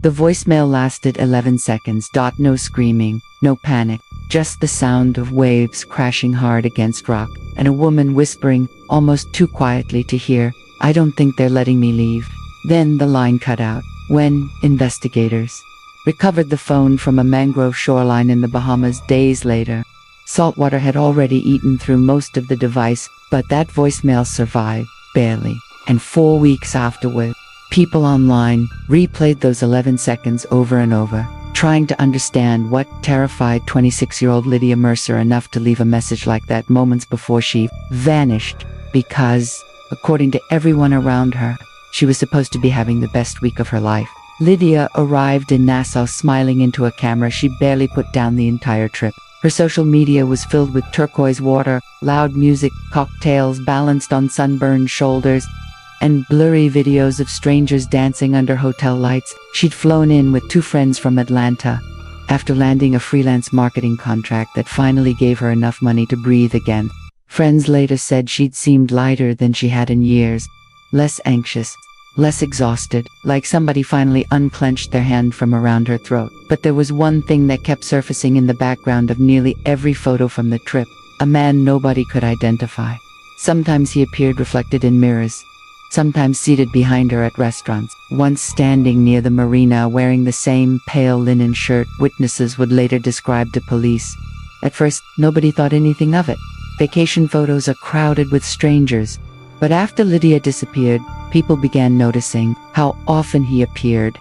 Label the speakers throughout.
Speaker 1: The voicemail lasted 11 seconds. No screaming, no panic, just the sound of waves crashing hard against rock, and a woman whispering, almost too quietly to hear, "I don't think they're letting me leave." Then the line cut out. When investigators recovered the phone from a mangrove shoreline in the Bahamas days later, saltwater had already eaten through most of the device, but that voicemail survived, barely. And 4 weeks afterward, people online replayed those 11 seconds over and over, trying to understand what terrified 26-year-old Lydia Mercer enough to leave a message like that moments before she vanished, because, according to everyone around her, she was supposed to be having the best week of her life. Lydia arrived in Nassau smiling into a camera she barely put down the entire trip. Her social media was filled with turquoise water, loud music, cocktails balanced on sunburned shoulders, and blurry videos of strangers dancing under hotel lights. She'd flown in with 2 friends from Atlanta after landing a freelance marketing contract that finally gave her enough money to breathe again. Friends later said she'd seemed lighter than she had in years, less anxious, less exhausted, like somebody finally unclenched their hand from around her throat. But there was one thing that kept surfacing in the background of nearly every photo from the trip: a man nobody could identify. Sometimes he appeared reflected in mirrors, sometimes seated behind her at restaurants, once standing near the marina wearing the same pale linen shirt witnesses would later describe to police. At first, nobody thought anything of it. Vacation photos are crowded with strangers. But after Lydia disappeared, people began noticing how often he appeared,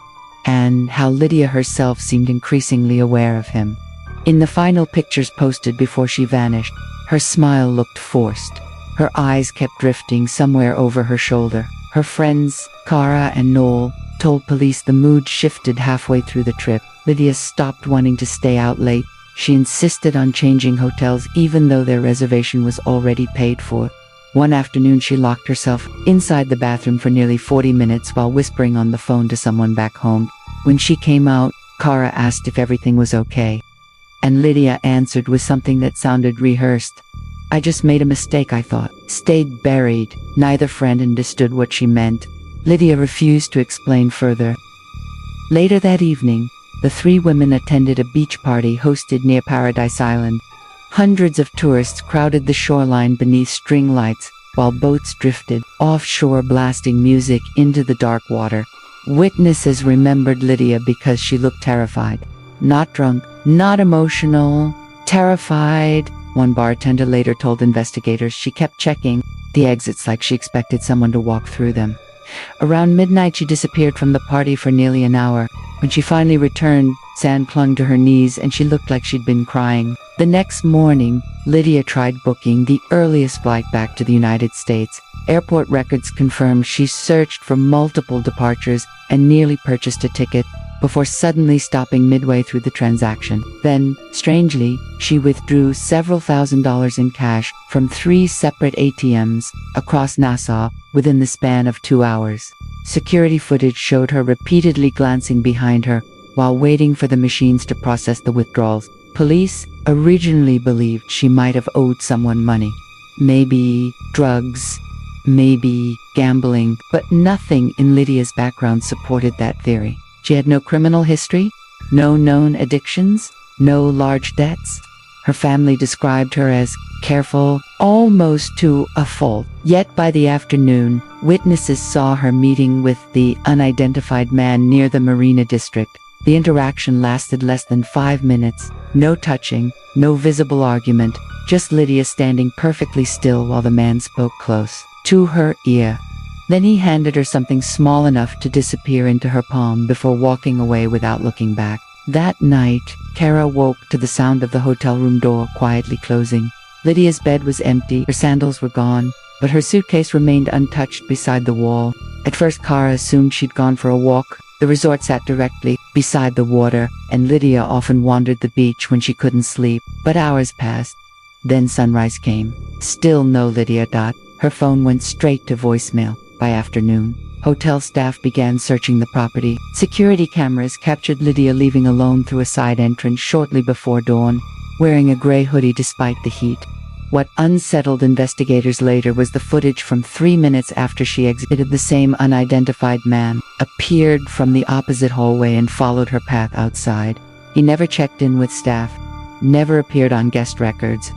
Speaker 1: and how Lydia herself seemed increasingly aware of him. In the final pictures posted before she vanished, her smile looked forced. Her eyes kept drifting somewhere over her shoulder. Her friends, Cara and Noel, told police the mood shifted halfway through the trip. Lydia stopped wanting to stay out late. She insisted on changing hotels even though their reservation was already paid for. One afternoon she locked herself inside the bathroom for nearly 40 minutes while whispering on the phone to someone back home. When she came out, Cara asked if everything was okay, and Lydia answered with something that sounded rehearsed. "I just made a mistake, I thought." Stayed buried. Neither friend understood what she meant. Lydia refused to explain further. Later that evening, the 3 women attended a beach party hosted near Paradise Island. Hundreds of tourists crowded the shoreline beneath string lights, while boats drifted offshore, blasting music into the dark water. Witnesses remembered Lydia because she looked terrified. Not drunk, not emotional, terrified. One bartender later told investigators she kept checking the exits like she expected someone to walk through them. Around midnight, she disappeared from the party for nearly an hour. When she finally returned, sand clung to her knees and she looked like she'd been crying. The next morning, Lydia tried booking the earliest flight back to the United States. Airport records confirmed she searched for multiple departures and nearly purchased a ticket before suddenly stopping midway through the transaction. Then, strangely, she withdrew several $1,000s in cash from 3 separate ATMs across Nassau within the span of 2 hours. Security footage showed her repeatedly glancing behind her while waiting for the machines to process the withdrawals. Police originally believed she might have owed someone money. Maybe drugs, maybe gambling, but nothing in Lydia's background supported that theory. She had no criminal history, no known addictions, no large debts. Her family described her as careful, almost to a fault. Yet by the afternoon, witnesses saw her meeting with the unidentified man near the Marina district. The interaction lasted less than 5 minutes. No touching, no visible argument, just Lydia standing perfectly still while the man spoke close to her ear. Then he handed her something small enough to disappear into her palm before walking away without looking back. That night, Kara woke to the sound of the hotel room door quietly closing. Lydia's bed was empty, her sandals were gone, but her suitcase remained untouched beside the wall. At first, Kara assumed she'd gone for a walk. The resort sat directly beside the water, and Lydia often wandered the beach when she couldn't sleep. But hours passed. Then sunrise came. Still no Lydia. Her phone went straight to voicemail. By afternoon, hotel staff began searching the property. Security cameras captured Lydia leaving alone through a side entrance shortly before dawn, wearing a gray hoodie despite the heat. What unsettled investigators later was the footage from 3 minutes after she exited. The same unidentified man appeared from the opposite hallway and followed her path outside. He never checked in with staff, never appeared on guest records,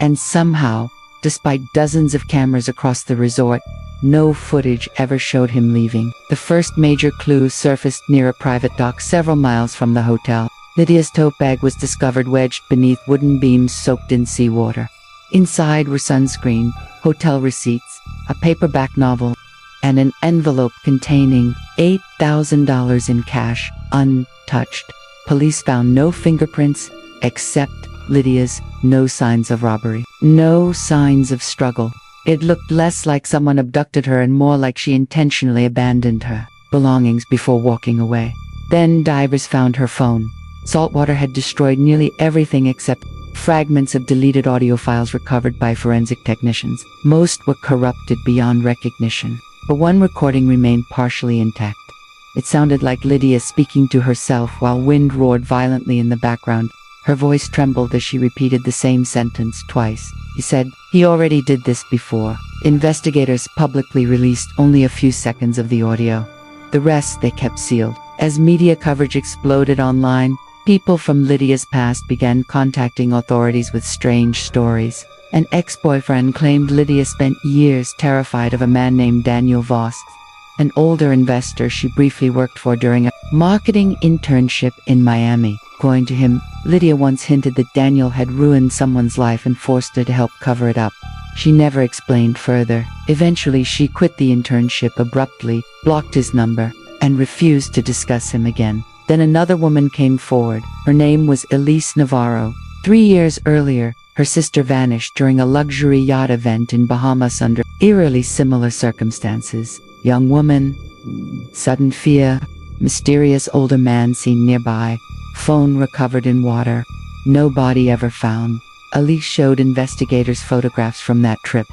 Speaker 1: and somehow, despite dozens of cameras across the resort, no footage ever showed him leaving. The first major clue surfaced near a private dock several miles from the hotel. Lydia's tote bag was discovered wedged beneath wooden beams soaked in seawater. Inside were sunscreen, hotel receipts, a paperback novel, and an envelope containing $8,000 in cash, untouched. Police found no fingerprints except Lydia's, no signs of robbery, no signs of struggle. It looked less like someone abducted her and more like she intentionally abandoned her belongings before walking away. Then divers found her phone. Saltwater had destroyed nearly everything except fragments of deleted audio files recovered by forensic technicians. Most were corrupted beyond recognition, but one recording remained partially intact. It sounded like Lydia speaking to herself while wind roared violently in the background. Her voice trembled as she repeated the same sentence twice. He said, "He already did this before." Investigators publicly released only a few seconds of the audio. The rest they kept sealed. As media coverage exploded online, people from Lydia's past began contacting authorities with strange stories. An ex-boyfriend claimed Lydia spent years terrified of a man named Daniel Voss, an older investor she briefly worked for during a marketing internship in Miami. According to him, Lydia once hinted that Daniel had ruined someone's life and forced her to help cover it up. She never explained further. Eventually, she quit the internship abruptly, blocked his number, and refused to discuss him again. Then another woman came forward. Her name was Elise Navarro. 3 years earlier, her sister vanished during a luxury yacht event in Bahamas under eerily similar circumstances. Young woman, sudden fear, mysterious older man seen nearby, phone recovered in water, no body ever found. Elise showed investigators photographs from that trip.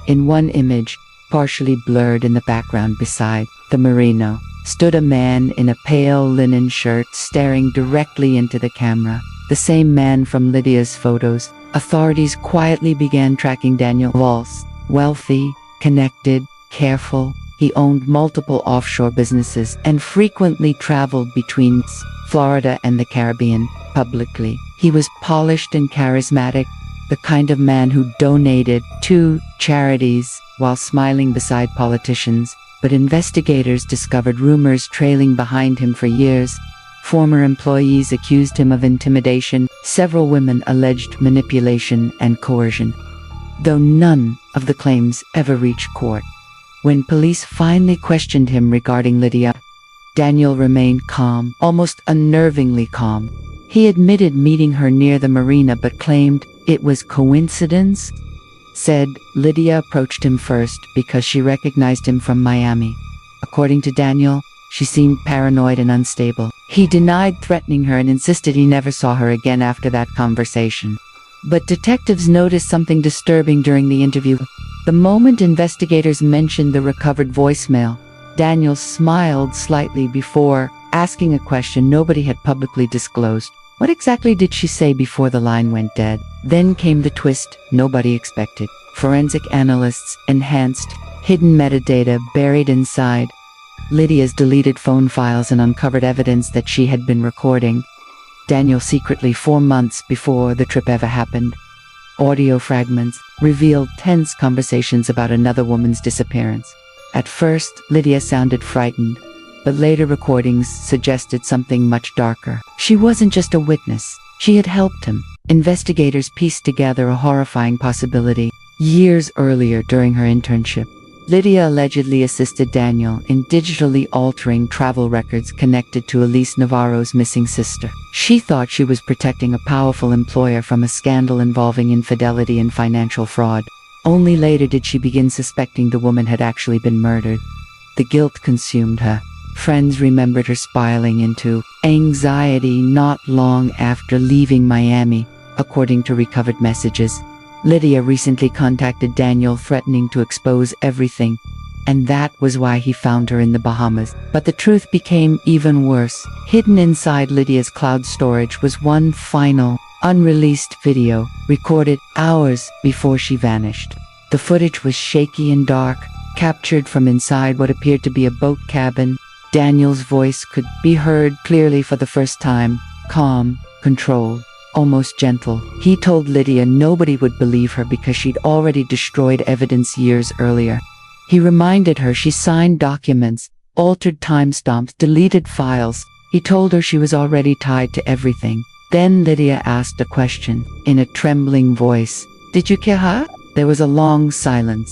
Speaker 1: In one image, partially blurred in the background beside the Merino, stood a man in a pale linen shirt staring directly into the camera. The same man from Lydia's photos. Authorities quietly began tracking Daniel Voss. Wealthy, connected, careful, he owned multiple offshore businesses and frequently traveled between Florida and the Caribbean publicly. He was polished and charismatic, the kind of man who donated to charities while smiling beside politicians. But investigators discovered rumors trailing behind him for years. Former employees accused him of intimidation. Several women alleged manipulation and coercion, though none of the claims ever reached court. When police finally questioned him regarding Lydia, Daniel remained calm, almost unnervingly calm. He admitted meeting her near the marina but claimed it was coincidence. Said Lydia approached him first because she recognized him from Miami. According to Daniel, she seemed paranoid and unstable. He denied threatening her and insisted he never saw her again after that conversation. But detectives noticed something disturbing during the interview. The moment investigators mentioned the recovered voicemail, Daniel smiled slightly before asking a question nobody had publicly disclosed. What exactly did she say before the line went dead? Then came the twist nobody expected. Forensic analysts enhanced hidden metadata buried inside Lydia's deleted phone files and uncovered evidence that she had been recording Daniel secretly 4 months before the trip ever happened. Audio fragments revealed tense conversations about another woman's disappearance. At first, Lydia sounded frightened, but later recordings suggested something much darker. She wasn't just a witness, she had helped him. Investigators pieced together a horrifying possibility. Years earlier during her internship, Lydia allegedly assisted Daniel in digitally altering travel records connected to Elise Navarro's missing sister. She thought she was protecting a powerful employer from a scandal involving infidelity and financial fraud. Only later did she begin suspecting the woman had actually been murdered. The guilt consumed her. Friends remembered her spiraling into anxiety not long after leaving Miami, according to recovered messages. Lydia recently contacted Daniel threatening to expose everything, and that was why he found her in the Bahamas. But the truth became even worse. Hidden inside Lydia's cloud storage was one final, unreleased video, recorded hours before she vanished. The footage was shaky and dark, captured from inside what appeared to be a boat cabin. Daniel's voice could be heard clearly for the first time, calm, controlled, almost gentle. He told Lydia nobody would believe her because she'd already destroyed evidence years earlier. He reminded her she signed documents, altered timestamps, deleted files. He told her she was already tied to everything. Then Lydia asked a question, in a trembling voice. "Did you kill her?" There was a long silence.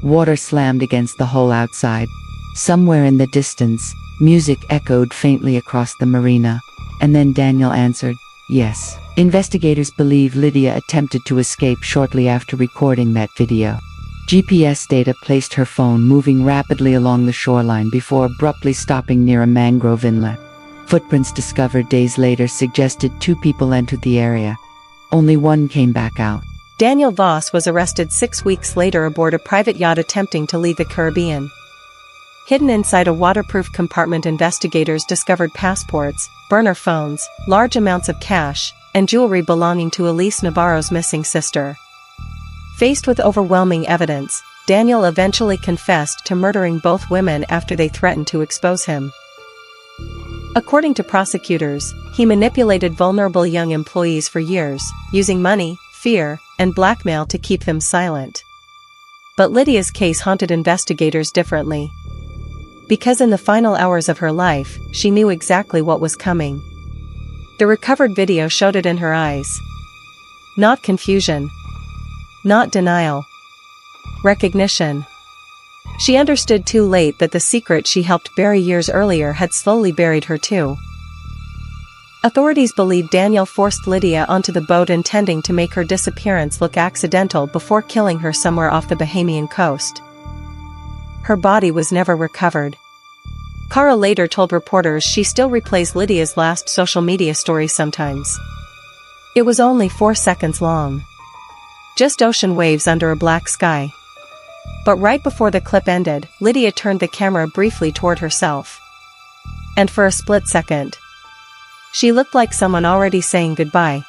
Speaker 1: Water slammed against the hole outside. Somewhere in the distance, music echoed faintly across the marina. And then Daniel answered, "Yes." Investigators believe Lydia attempted to escape shortly after recording that video. GPS data placed her phone moving rapidly along the shoreline before abruptly stopping near a mangrove inlet. Footprints discovered days later suggested 2 people entered the area. Only one came back out.
Speaker 2: Daniel Voss was arrested 6 weeks later aboard a private yacht attempting to leave the Caribbean. Hidden inside a waterproof compartment, investigators discovered passports, burner phones, large amounts of cash, and jewelry belonging to Elise Navarro's missing sister. Faced with overwhelming evidence, Daniel eventually confessed to murdering both women after they threatened to expose him. According to prosecutors, he manipulated vulnerable young employees for years, using money, fear, and blackmail to keep them silent. But Lydia's case haunted investigators differently. Because in the final hours of her life, she knew exactly what was coming. The recovered video showed it in her eyes. Not confusion. Not denial. Recognition. She understood too late that the secret she helped bury years earlier had slowly buried her too. Authorities believe Daniel forced Lydia onto the boat intending to make her disappearance look accidental before killing her somewhere off the Bahamian coast. Her body was never recovered. Cara later told reporters she still replays Lydia's last social media story sometimes. It was only 4 seconds long. Just ocean waves under a black sky. But right before the clip ended, Lydia turned the camera briefly toward herself. And for a split second, she looked like someone already saying goodbye.